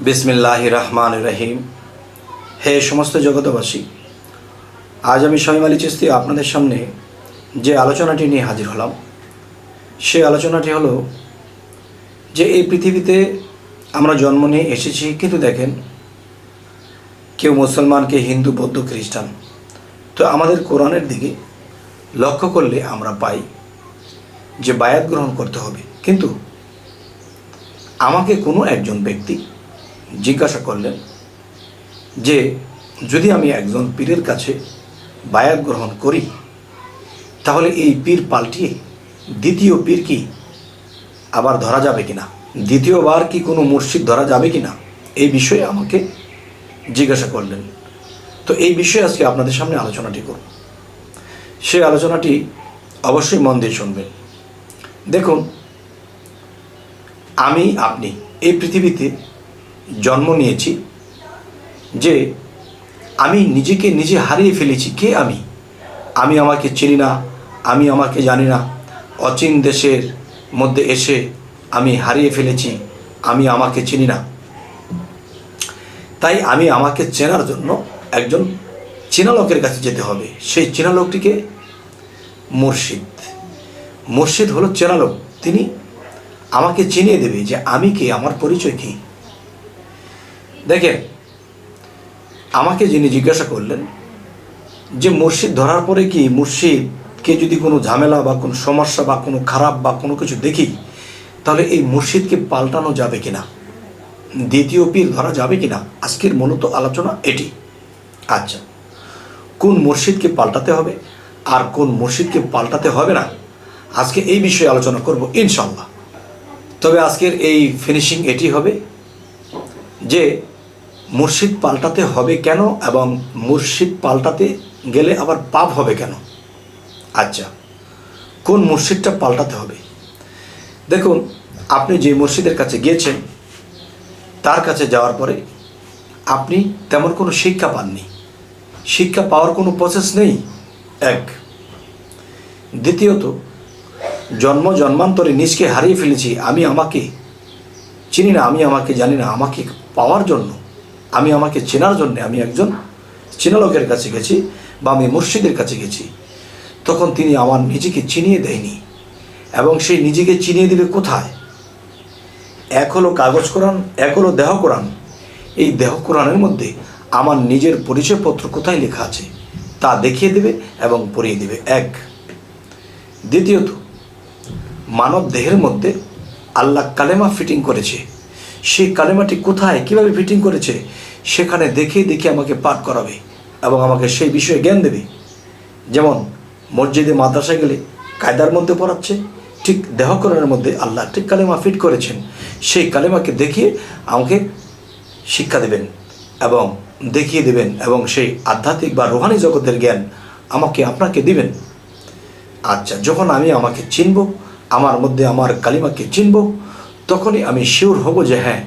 বিসমিল্লাহির রহমানির রহিম। হে সমস্ত জগতবাসী, আজ আমি শামীম আলী চিশতি আপনাদের সামনে যে আলোচনাটি নিয়ে হাজির হলাম, সেই আলোচনাটি হলো যে এই পৃথিবীতে আমরা জন্ম নিয়ে এসেছি, কিন্তু দেখেন কেউ মুসলমান, কে হিন্দু, বৌদ্ধ, খ্রিস্টান। তো আমাদের কোরআনের দিকে লক্ষ্য করলে আমরা পাই যে বায়াত গ্রহণ করতে হবে। কিন্তু আমাকে কোনো একজন ব্যক্তি জিজ্ঞাসা করলেন যে যদি আমি একজন পীরের কাছে বায়াত গ্রহণ করি, তাহলে এই পীর পাল্টিয়ে দ্বিতীয় পীর কি আবার ধরা যাবে কিনা, দ্বিতীয়বার কি কোনো মুর্শিদ ধরা যাবে কিনা, এই বিষয়ে আমাকে জিজ্ঞাসা করলেন। তো এই বিষয়ে আজকে আপনাদের সামনে আলোচনাটি করব। সেই আলোচনাটি অবশ্যই মন দিয়ে শুনবেন। দেখুন, আপনি এই পৃথিবীতে জন্ম নিয়েছি যে আমি নিজেকে নিজে হারিয়ে ফেলেছি। কে আমি আমাকে চিনি না, আমি আমাকে জানি না। অচিন দেশের মধ্যে এসে আমি হারিয়ে ফেলেছি, আমি আমাকে চিনি না। তাই আমাকে চেনার জন্য একজন চেনা লোকের কাছে যেতে হবে। সেই চেনা লোকটিকে মুর্শিদ হলো চেনা লোক। তিনি আমাকে চিনিয়ে দেবে যে আমি কে, আমার পরিচয় কী। দেখেন, আমাকে যিনি জিজ্ঞাসা করলেন যে মুর্শিদ ধরার পরে কি মুর্শিদকে যদি কোনো ঝামেলা বা কোনো সমস্যা বা কোনো খারাপ বা কোনো কিছু দেখি, তাহলে এই মুর্শিদকে পাল্টানো যাবে কিনা, দ্বিতীয় পীর ধরা যাবে কিনা, আজকের মূলত আলোচনা এটি। আচ্ছা, কোন মুর্শিদকে পাল্টাতে হবে আর কোন মুর্শিদকে পাল্টাতে হবে না, আজকে এই বিষয়ে আলোচনা করব ইনশাল্লাহ। তবে আজকের এই ফিনিশিং এটি হবে যে মুর্শিদ পাল্টাতে হবে কেন এবং মুর্শিদ পাল্টাতে গেলে আবার পাপ হবে কেন। আচ্ছা, কোন মুর্শিদটা পাল্টাতে হবে? দেখুন, আপনি যে মুর্শিদের কাছে গিয়েছেন, তার কাছে যাওয়ার পরে আপনি তেমন কোনো শিক্ষা পাননি, শিক্ষা পাওয়ার কোনো প্রসেস নেই, এক। দ্বিতীয়ত, জন্মান্তরে নিজকে হারিয়ে ফেলেছি, আমি আমাকে চিনি না, আমি আমাকে জানি না। আমাকে পাওয়ার জন্য, আমাকে চেনার জন্য আমি একজন চেনা লোকের কাছে গেছি বা আমি মুর্শিদের কাছে গেছি। তখন তিনি আমার নিজেকে চিনিয়ে দেয়নি। এবং সেই নিজেকে চিনিয়ে দেবে কোথায়? এক হলো কাগজ কোরআন, এক হলো দেহ কোরআন। এই দেহ কোরআনের মধ্যে আমার নিজের পরিচয়পত্র কোথায় লেখা আছে তা দেখিয়ে দেবে এবং পড়িয়ে দেবে, এক। দ্বিতীয়ত, মানব দেহের মধ্যে আল্লাহ কালেমা ফিটিং করেছে। সেই কালেমাটি কোথায়, কিভাবে ফিটিং করেছে, সেখানে দেখে আমাকে পাঠ করাবে এবং আমাকে সেই বিষয়ে জ্ঞান দেবে। যেমন মসজিদে, মাদ্রাসায় গেলে কায়দার মধ্যে পড়াচ্ছে, ঠিক দেহ কোরআনের মধ্যে আল্লাহ ঠিক কালেমা ফিট করেছেন। সেই কালেমাকে দেখিয়ে আমাকে শিক্ষা দেবেন এবং দেখিয়ে দেবেন এবং সেই আধ্যাত্মিক বা রুহানি জগতের জ্ঞান আপনাকে দিবেন। আচ্ছা, যখন আমাকে চিনব, আমার মধ্যে আমার কালিমাকে চিনব, তখনই আমি শিওর হব যে হ্যাঁ,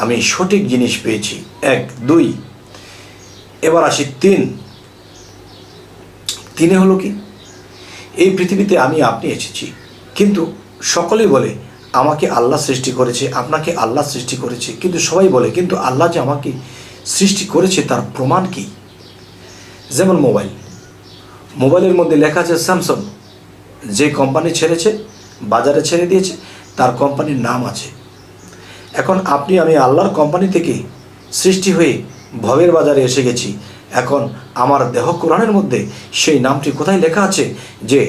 আমি সঠিক জিনিস পেয়েছি, এক। দুই, এবার আসি তিনে হলো কি, এই পৃথিবীতে আপনি এসেছি, কিন্তু সকলেই বলে আমাকে আল্লাহ সৃষ্টি করেছে, আপনাকে আল্লাহ সৃষ্টি করেছে। কিন্তু সবাই বলে, কিন্তু আল্লাহ যে আমাকে সৃষ্টি করেছে তার প্রমাণ কি? যেমন মোবাইলের মধ্যে লেখা আছে স্যামসাং, যে কোম্পানি বাজারে ছেড়ে দিয়েছে, তার কোম্পানির নাম আছে। এখন আমি আল্লাহর কোম্পানি থেকে সৃষ্টি হয়ে ভবের বাজারে এসে গেছি। এখন আমার দেহ কোরআনের মধ্যে সেই নামটি কোথায় লেখা আছে যে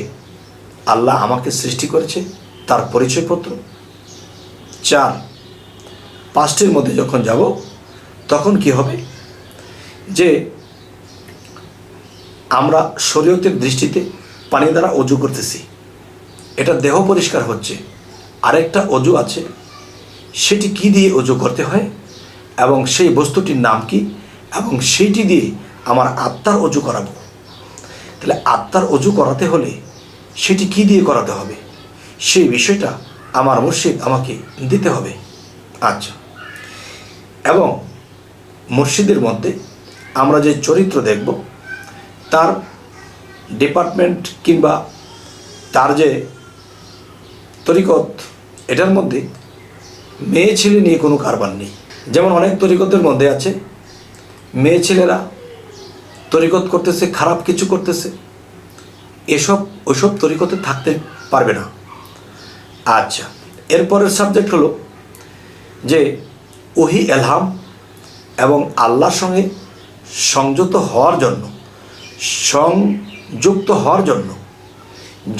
আল্লাহ আমাকে সৃষ্টি করেছে, তার পরিচয়পত্র। 4, 5টির মধ্যে যখন যাব, তখন কি হবে যে আমরা শরীয়তের দৃষ্টিতে পানি দ্বারা অজু করতেছি, এটা দেহ পরিষ্কার হচ্ছে। আরেকটা অজু আছে, সেটি কি দিয়ে অজু করতে হয় এবং সেই বস্তুটির নাম কি, এবং সেইটি দিয়ে আমার আত্মার অজু করাবো। তাহলে আত্মার অজু করাতে হলে সেটি কি দিয়ে করাতে হবে, সেই বিষয়টা আমার মুর্শিদ আমাকে দিতে হবে। আচ্ছা, এবং মুর্শিদের মধ্যে আমরা যে চরিত্র দেখব, তার ডিপার্টমেন্ট কিংবা তার যে তরিকত, এটার মধ্যে মেয়ে ছেলে নিয়ে কোনো কারবার নেই। যেমন অনেক তরিকতের মধ্যে আছে মেয়ে ছেলেরা তরিকত করতেছে, খারাপ কিছু করতেছে, ওইসব তরিকতে থাকতে পারবে না। আচ্ছা, এরপরের সাবজেক্ট হলো যে ওহি এলহাম এবং আল্লাহর সঙ্গে সংযুক্ত হওয়ার জন্য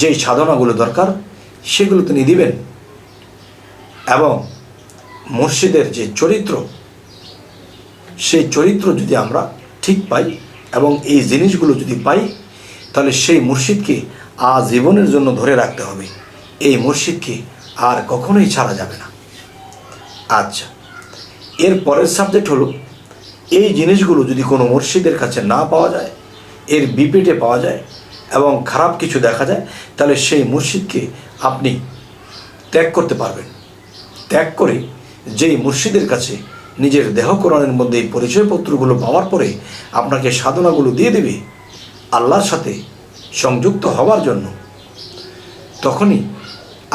যেই সাধনাগুলো দরকার সেগুলো তিনি দিবেন। এবং মুর্শিদের যে চরিত্র, সেই চরিত্র যদি আমরা ঠিক পাই এবং এই জিনিসগুলো যদি পাই, তাহলে সেই মুর্শিদকে আজীবনের জন্য ধরে রাখতে হবে। এই মুর্শিদকে আর কখনোই ছাড়া যাবে না। আচ্ছা, এর পরের সাবজেক্ট হলো এই জিনিসগুলো যদি কোনো মুর্শিদের কাছে না পাওয়া যায়, এর বিপেটে পাওয়া যায় এবং খারাপ কিছু দেখা যায়, তাহলে সেই মুর্শিদকে আপনি ত্যাগ করতে পারবেন। ত্যাগ করে যেই মুর্শিদের কাছে নিজের দেহ কোরআনের মধ্যে এই পরিচয়পত্রগুলো পাওয়ার পরে আপনাকে সাধনাগুলো দিয়ে দেবে আল্লাহর সাথে সংযুক্ত হওয়ার জন্য, তখনই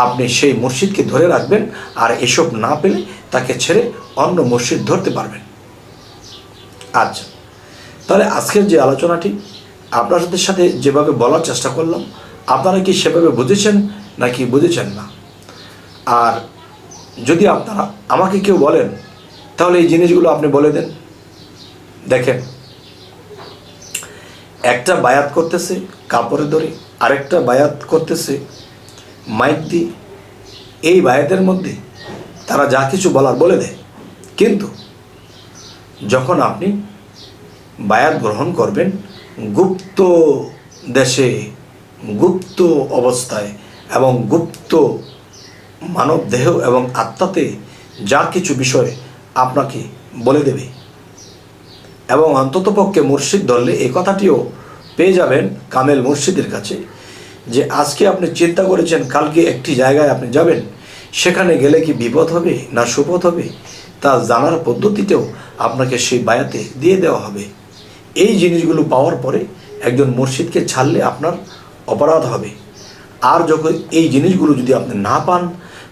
আপনি সেই মুর্শিদকে ধরে রাখবেন। আর এসব না পেলে তাকে ছেড়ে অন্য মুর্শিদ ধরতে পারবেন। আচ্ছা, তাহলে আজকের যে আলোচনাটি আপনাদের সাথে যেভাবে বলার চেষ্টা করলাম, আপনারা কি সেভাবে বুঝেছেন নাকি বুঝেছেন না? আর যদি আপনারা আমাকে কেউ বলেন, তাহলে এই জিনিসগুলো আপনি বলে দেন। দেখেন, একটা বায়াত করতেছে কাপড়ে ধরে, আরেকটা বায়াত করতেছে মাইক দিয়ে। এই বায়াতের মধ্যে তারা যা কিছু বলার বলে দেয়, কিন্তু যখন আপনি বায়াত গ্রহণ করবেন গুপ্ত দেশে, গুপ্ত অবস্থায় এবং গুপ্ত মানব দেহ এবং আত্মাতে যা কিছু বিষয় আপনাকে বলে দেবে, এবং অন্ততপক্ষে মুর্শিদ ধরলে এই কথাটিও পেয়ে যাবেন কামেল মুর্শিদের কাছে যে আজকে আপনি চিন্তা করেছেন কালকে একটি জায়গায় আপনি যাবেন, সেখানে গেলে কি বিপদ হবে না সুপদ হবে, তা জানার পদ্ধতিতেও আপনাকে সেই বায়াতে দিয়ে দেওয়া হবে। এই জিনিসগুলো পাওয়ার পরে একজন মুর্শিদকে ছাড়লে আপনার অপরাধ হবে। আর যখন এই জিনিসগুলো যদি আপনি না পান,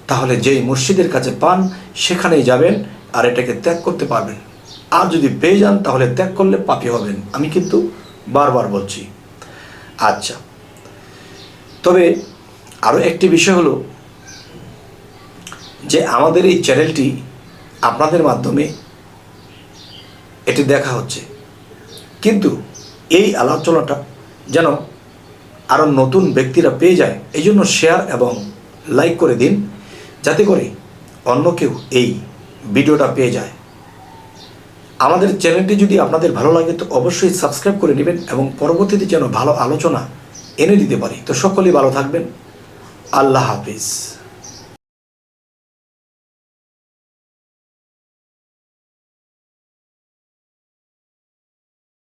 তাহলে যেই মুর্শিদের কাছে পান সেখানেই যাবেন আর এটাকে ত্যাগ করতে পারবেন। আর যদি পেয়ে যান তাহলে ত্যাগ করলে পাপী হবেন, আমি কিন্তু বারবার বলছি। আচ্ছা, তবে আরও একটি বিষয় হলো যে আমাদের এই চ্যানেলটি আপনাদের মাধ্যমে এটি দেখা হচ্ছে, কিন্তু এই আলোচনাটা যেন আরও নতুন ব্যক্তিরা পেয়ে যায়, এই জন্য শেয়ার এবং লাইক করে দিন, যাতে করে অন্য কেউ এই ভিডিওটা পেয়ে যায়। আমাদের চ্যানেলটি যদি আপনাদের ভালো লাগে তো অবশ্যই সাবস্ক্রাইব করে নেবেন এবং পরবর্তীতে যেন ভালো আলোচনা এনে দিতে পারি। তো সকলেই ভালো থাকবেন। আল্লাহ হাফিজ।